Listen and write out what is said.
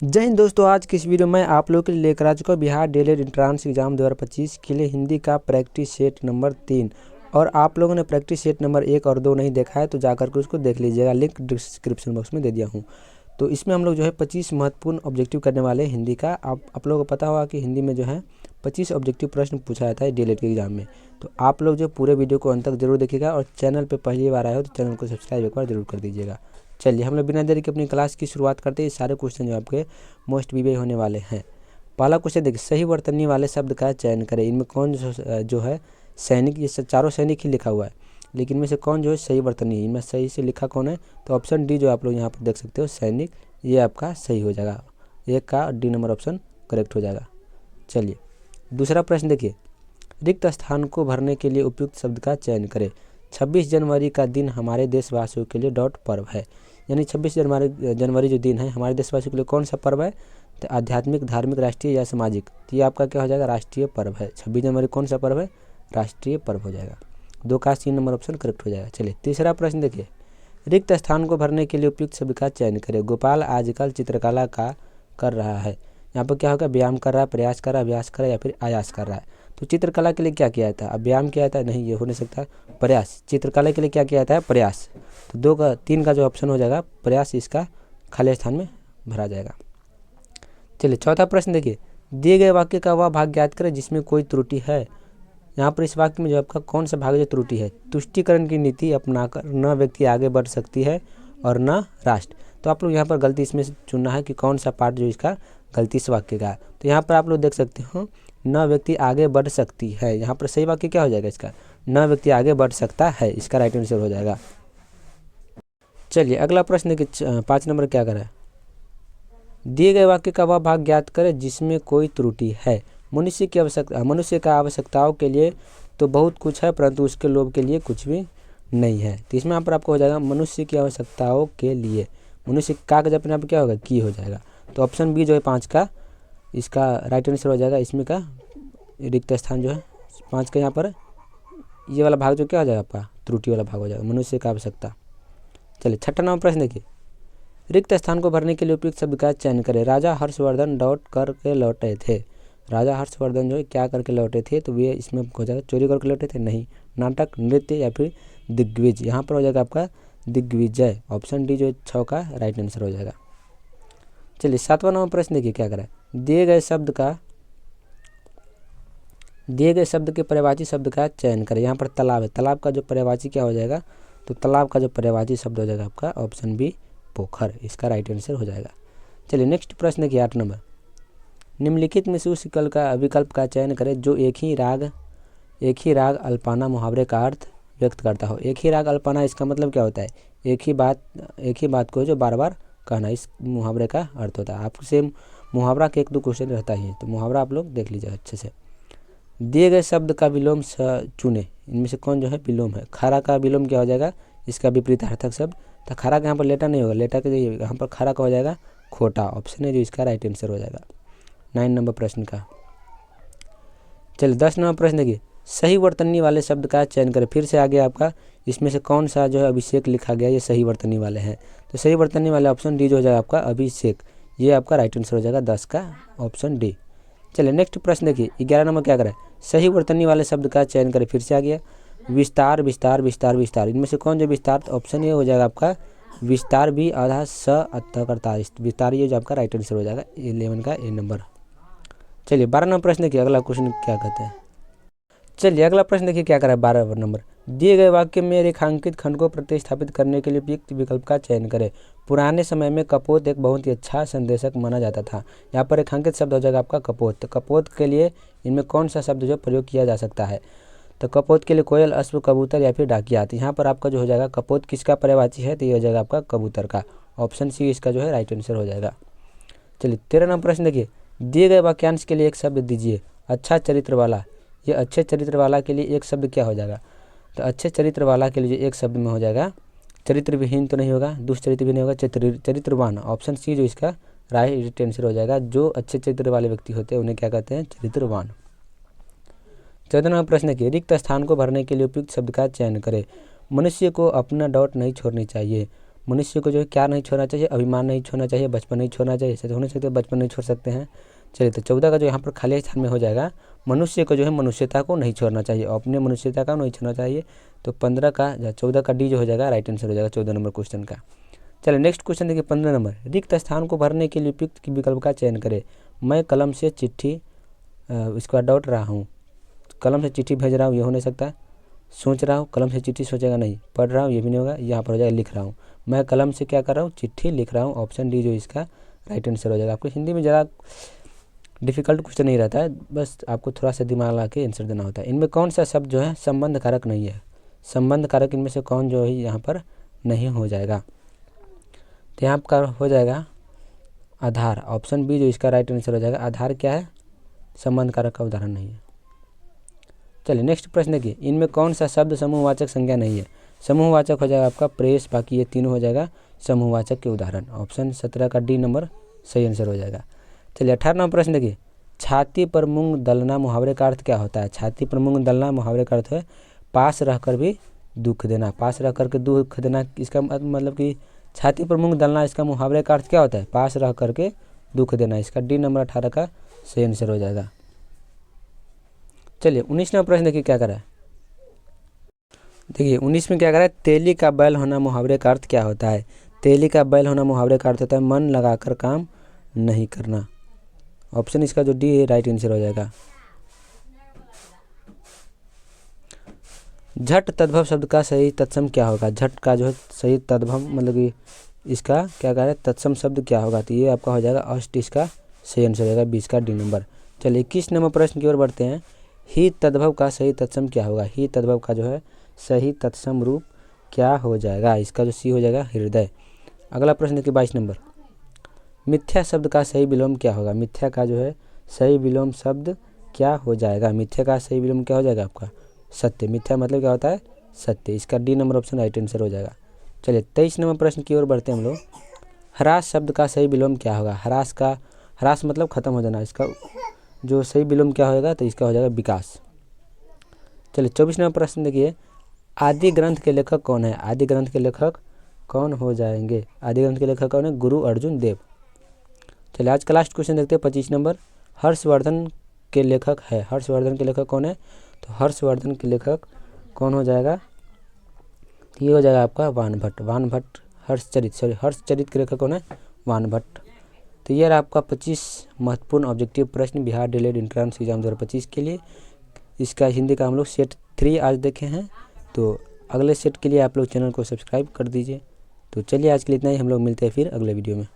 जय हिंद दोस्तों, आज की इस वीडियो में आप लोगों के लिए लेकर आ चुका हूं बिहार डीएलएड एंट्रेंस एग्जाम 2025 के लिए हिंदी का प्रैक्टिस सेट नंबर 3। और आप लोगों ने प्रैक्टिस सेट नंबर 1 और 2 नहीं देखा है तो जाकर के उसको देख लीजिएगा, लिंक डिस्क्रिप्शन बॉक्स में दे दिया हूँ। तो इसमें हम लोग जो है 25 महत्वपूर्ण ऑब्जेक्टिव करने वाले हैं हिंदी का। आप लोगों को पता होगा कि हिंदी में जो है 25 ऑब्जेक्टिव प्रश्न पूछा जाता है डीएलएड के एग्जाम में। तो आप लोग जो पूरे वीडियो को अंत तक जरूर देखिएगा और चैनल पर पहली बार आए हो तो चैनल को सब्सक्राइब एक बार जरूर कर दीजिएगा। चलिए हम लोग बिना देरी के अपनी क्लास की शुरुआत करते हैं। सारे क्वेश्चन जो आपके मोस्ट वीवी होने वाले हैं। पहला क्वेश्चन देखिए, सही वर्तनी वाले शब्द का चयन करें। इनमें कौन जो है सैनिक, ये चारों सैनिक ही लिखा हुआ है, लेकिन इनमें से कौन जो है सही वर्तनी है, इनमें सही से लिखा कौन है? तो ऑप्शन डी जो आप लोग यहाँ पर देख सकते हो सैनिक, ये आपका सही हो जाएगा। एक का डी नंबर ऑप्शन करेक्ट हो जाएगा। चलिए दूसरा प्रश्न देखिए, रिक्त स्थान को भरने के लिए उपयुक्त शब्द का चयन करें। 26 जनवरी का दिन हमारे देशवासियों के लिए डॉट पर्व है। यानी 26 जनवरी जो दिन है हमारे देशवासियों के लिए कौन सा पर्व है? तो आध्यात्मिक, धार्मिक, राष्ट्रीय या सामाजिक। तो ये आपका क्या हो जाएगा? राष्ट्रीय पर्व है। 26 जनवरी कौन सा पर्व है? राष्ट्रीय पर्व हो जाएगा। 2 का 3 नंबर ऑप्शन करेक्ट हो जाएगा। चलिए तीसरा प्रश्न देखिए, रिक्त स्थान को भरने के लिए उपयुक्त शब्द का चयन करें। गोपाल आजकल चित्रकला का कर रहा है। यहाँ पर क्या होगा? व्यायाम कर रहा है, प्रयास कर रहा है, अभ्यास कर रहा है या फिर आयास कर रहा है। तो चित्रकला के लिए क्या किया जाता है? अब व्यायाम किया जाता है? नहीं, ये हो नहीं सकता। प्रयास, चित्रकला के लिए क्या किया जाता है? प्रयास। तो 2 का 3 का जो ऑप्शन हो जाएगा प्रयास, इसका खाली स्थान में भरा जाएगा। चलिए चौथा प्रश्न देखिए, दिए गए वाक्य का वह भाग ज्ञात करें जिसमें कोई त्रुटि है। यहाँ पर इस वाक्य में जो आपका कौन सा भाग जो त्रुटि है? तुष्टीकरण की नीति अपनाकर न व्यक्ति आगे बढ़ सकती है और न राष्ट्र। तो आप लोग यहाँ पर गलती इसमें से चुनना है कि कौन सा पार्ट जो इसका गलती इस वाक्य का है। तो यहाँ पर आप लोग देख सकते हो न व्यक्ति आगे बढ़ सकती है, यहाँ पर सही वाक्य क्या हो जाएगा इसका? न व्यक्ति आगे बढ़ सकता है, इसका राइट आंसर हो जाएगा। चलिए अगला प्रश्न देखिए, 5 नंबर क्या करें? दिए गए वाक्य का वह भाग ज्ञात करें जिसमें कोई त्रुटि है। मनुष्य का आवश्यकताओं के लिए तो बहुत कुछ है परंतु उसके लोभ के लिए कुछ भी नहीं है। तो इसमें यहाँ पर आपको हो जाएगा मनुष्य की आवश्यकताओं के लिए। मनुष्य का जब यहाँ पर क्या होगा? की हो जाएगा। तो ऑप्शन बी जो है 5 का, इसका राइट आंसर हो जाएगा। इसमें का रिक्त स्थान जो है 5 का, यहाँ पर ये वाला भाग जो क्या हो जाएगा आपका? त्रुटि वाला भाग हो जाएगा, मनुष्य का आवश्यकता। चलिए छठा नंबर प्रश्न देखिए, रिक्त स्थान को भरने के लिए उपयुक्त शब्द का चयन करें। राजा हर्षवर्धन डॉट करके लौटे थे। राजा हर्षवर्धन जो है क्या करके लौटे थे? तो ये इसमें हो जाएगा चोरी करके लौटे थे? नहीं। नाटक, नृत्य या फिर दिग्विजय। यहाँ पर हो जाएगा आपका दिग्विजय। ऑप्शन डी जो 6 का राइट आंसर हो जाएगा। चलिए 7वां नंबर प्रश्न देखिए क्या करें, दिए गए शब्द के पर्यायवाची शब्द का चयन करें। यहाँ पर तालाब है, तालाब का जो पर्यायवाची क्या हो जाएगा? तो तालाब का जो पर्यायवाची शब्द हो जाएगा आपका ऑप्शन बी पोखर, इसका राइट आंसर हो जाएगा। चलिए नेक्स्ट प्रश्न देखिए 8 नंबर, निम्नलिखित में से उस विकल्प का चयन करें जो एक ही राग अल्पाना मुहावरे का अर्थ व्यक्त करता हो। एक ही राग अल्पाना, इसका मतलब क्या होता है? एक ही बात को जो बार बार कहना, इस मुहावरे का अर्थ होता है। आपसे मुहावरा के 1-2 क्वेश्चन रहता ही है, तो मुहावरा आप लोग देख लीजिए अच्छे से। दिए गए शब्द का विलोम चुने। इनमें से कौन जो है विलोम है? खरा का विलोम क्या हो जाएगा? इसका विपरीतार्थक शब्द। तो खरा का यहाँ पर लेटा नहीं होगा, लेटा के यहाँ पर खरा का हो जाएगा खोटा। ऑप्शन है जो इसका राइट आंसर हो जाएगा 9 नंबर प्रश्न का। चलिए 10 नंबर प्रश्न देखिए, सही वर्तनी वाले शब्द का चयन करें। फिर से आगे आपका इसमें से कौन सा जो है अभिषेक लिखा गया, ये सही वर्तनी वाले हैं। तो सही वर्तनी वाले ऑप्शन डी जो हो जाएगा आपका अभिषेक, ये आपका राइट आंसर हो जाएगा 10 का ऑप्शन डी। चलिए नेक्स्ट प्रश्न देखिए 11 नंबर क्या करें, सही वर्तनी वाले शब्द का चयन करें। फिर से आ गया विस्तार विस्तार विस्तार विस्तार। इनमें से कौन जो विस्तार? तो ऑप्शन ये हो जाएगा आपका विस्तार भी आधा स अर्थकर्ता विस्तार, ये जो आपका राइट आंसर हो जाएगा 11 का ए नंबर। चलिए 12 नंबर प्रश्न देखिए, अगला क्वेश्चन क्या कहते हैं। चलिए अगला प्रश्न देखिए क्या करें 12 नंबर, दिए गए वाक्य में रेखांकित खंड को प्रतिस्थापित करने के लिए उपयुक्त विकल्प का चयन करें। पुराने समय में कपोत एक बहुत ही अच्छा संदेशक माना जाता था। यहाँ पर रेखांकित शब्द हो जाएगा आपका कपोत। तो कपोत के लिए इनमें कौन सा शब्द जो प्रयोग किया जा सकता है? तो कपोत के लिए कोयल, अश्व, कबूतर या फिर डाकिया। तो यहाँ पर आपका जो हो जाएगा कपोत किसका पर्यायवाची है? तो ये हो जाएगा आपका कबूतर का। ऑप्शन सी इसका जो है राइट आंसर हो जाएगा। चलिए 13 नंबर प्रश्न देखिए, दिए गए वाक्यांश के लिए एक शब्द दीजिए। अच्छा चरित्र वाला, ये अच्छे चरित्र वाला के लिए एक शब्द क्या हो जाएगा? तो अच्छे चरित्र वाला के लिए एक शब्द में हो जाएगा, चरित्र विहीन तो नहीं होगा, दुष्चरित्र भी नहीं होगा, चरित्रवान। ऑप्शन सी जो इसका राइट आंसर हो जाएगा। जो अच्छे चरित्र वाले व्यक्ति होते हैं उन्हें क्या कहते हैं? चरित्रवान। 14 नंबर प्रश्न के, रिक्त स्थान को भरने के लिए उपयुक्त शब्द का चयन करें। मनुष्य को अपना डॉट नहीं छोड़नी चाहिए। मनुष्य को जो है क्या नहीं छोड़ना चाहिए, अभिमान नहीं छोड़ना चाहिए, बचपन नहीं छोड़ना चाहिए। ऐसे तो हो नहीं सकते, बचपन नहीं छोड़ सकते हैं। चलिए तो 14 का जो यहाँ पर खाली स्थान में हो जाएगा, मनुष्य को जो है मनुष्यता को नहीं छोड़ना चाहिए, अपने मनुष्यता का नहीं छोड़ना चाहिए। तो 15 का 14 का डी जो हो जाएगा राइट आंसर हो जाएगा 14 नंबर क्वेश्चन का। चलिए नेक्स्ट क्वेश्चन देखिए 15 नंबर, रिक्त स्थान को भरने के लिए उपयुक्त विकल्प का चयन करें। मैं कलम से चिट्ठी इसका डॉट रहा हूँ, कलम से चिट्ठी भेज रहा हूँ, ये हो नहीं सकता। सोच रहा हूँ, कलम से चिट्ठी सोचेगा नहीं। पढ़ रहा हूँ, ये भी नहीं होगा। यहाँ पर हो जाएगा लिख रहा हूँ, मैं कलम से क्या कर रहा हूँ, चिट्ठी लिख रहा हूँ। ऑप्शन डी जो इसका राइट आंसर हो जाएगा। आपको हिंदी में ज़रा डिफिकल्ट क्वेश्चन नहीं रहता है, बस आपको थोड़ा सा दिमाग लगा के आंसर देना होता है। इनमें कौन सा शब्द जो है संबंध कारक नहीं है, संबंध कारक इनमें से कौन जो है यहाँ पर नहीं हो जाएगा। तो यहाँ पर हो जाएगा आधार, ऑप्शन बी जो इसका राइट आंसर हो जाएगा। आधार क्या है, संबंध कारक का उदाहरण नहीं है। चलिए नेक्स्ट प्रश्न देखिए, इनमें कौन सा शब्द समूहवाचक संज्ञा नहीं है। समूहवाचक हो जाएगा आपका प्रेस, बाकी ये तीनों हो जाएगा समूहवाचक के उदाहरण। ऑप्शन 17 का डी नंबर सही आंसर हो जाएगा। चलिए 18 नंबर प्रश्न देखिए, छाती पर मूंग दलना मुहावरे का अर्थ क्या होता है। छाती पर मूंग दलना मुहावरे का अर्थ है पास रहकर भी दुख देना। पास रह करके दुख देना, इसका मतलब कि छाती पर मूंग दलना, इसका मुहावरे का अर्थ क्या होता है, पास रह करके दुख देना। इसका डी नंबर 18 का सही आंसर हो जाएगा। चलिए 19 नंबर प्रश्न देखिए क्या करा है। देखिए 19 में क्या करा है, तेली का बैल होना मुहावरे का अर्थ क्या होता है। तेली का बैल होना मुहावरे का अर्थ होता है मन लगाकर काम नहीं करना। ऑप्शन इसका जो डी है राइट आंसर हो जाएगा। झट तद्भव शब्द का सही तत्सम क्या होगा। झट का जो है सही तद्भव मतलब कि इसका क्या कह रहा है, तत्सम शब्द क्या होगा। तो ये आपका हो जाएगा अष्ट, इसका सही आंसर हो जाएगा 20 का डी नंबर। चलिए 21 नंबर प्रश्न की ओर बढ़ते हैं। ही तद्भव का सही तत्सम क्या होगा। ही तद्भव का जो है सही तत्सम रूप क्या हो जाएगा। इसका जो सी हो जाएगा हृदय। अगला प्रश्न देखिए 22 नंबर, मिथ्या शब्द का सही विलोम क्या होगा। मिथ्या का जो है सही विलोम शब्द क्या हो जाएगा। मिथ्या का सही विलोम क्या हो जाएगा आपका सत्य। मिथ्या मतलब क्या होता है, सत्य। इसका D number option right answer हो जाएगा। चलिए 23 नंबर प्रश्न की ओर बढ़ते हैं हम लोग। ह्रास शब्द का सही विलोम क्या होगा। ह्रास मतलब खत्म हो जाना, इसका जो सही विलोम क्या होगा, तो इसका हो जाएगा विकास। चलिए 24 नंबर प्रश्न देखिए, आदि ग्रंथ के लेखक कौन है। आदि ग्रंथ के लेखक कौन हो जाएंगे। आदि ग्रंथ के लेखक कौन है, गुरु अर्जुन देव। चलिए आज का लास्ट क्वेश्चन देखते हैं 25 नंबर, हर्षवर्धन के लेखक है। हर्षवर्धन के लेखक कौन है, तो हर्षवर्धन के लेखक कौन हो जाएगा, ये हो जाएगा आपका वानभट्ट। वानभट्ट हर्षचरित के लेखक कौन है, वानभट्ट। तो ये रहा आपका 25 महत्वपूर्ण ऑब्जेक्टिव प्रश्न बिहार डीएलएड एंट्रेंस एग्जाम 2025 के लिए। इसका हिंदी का हम लोग सेट 3 आज देखे हैं, तो अगले सेट के लिए आप लोग चैनल को सब्सक्राइब कर दीजिए। तो चलिए आज के लिए इतना ही, हम लोग मिलते हैं फिर अगले वीडियो में।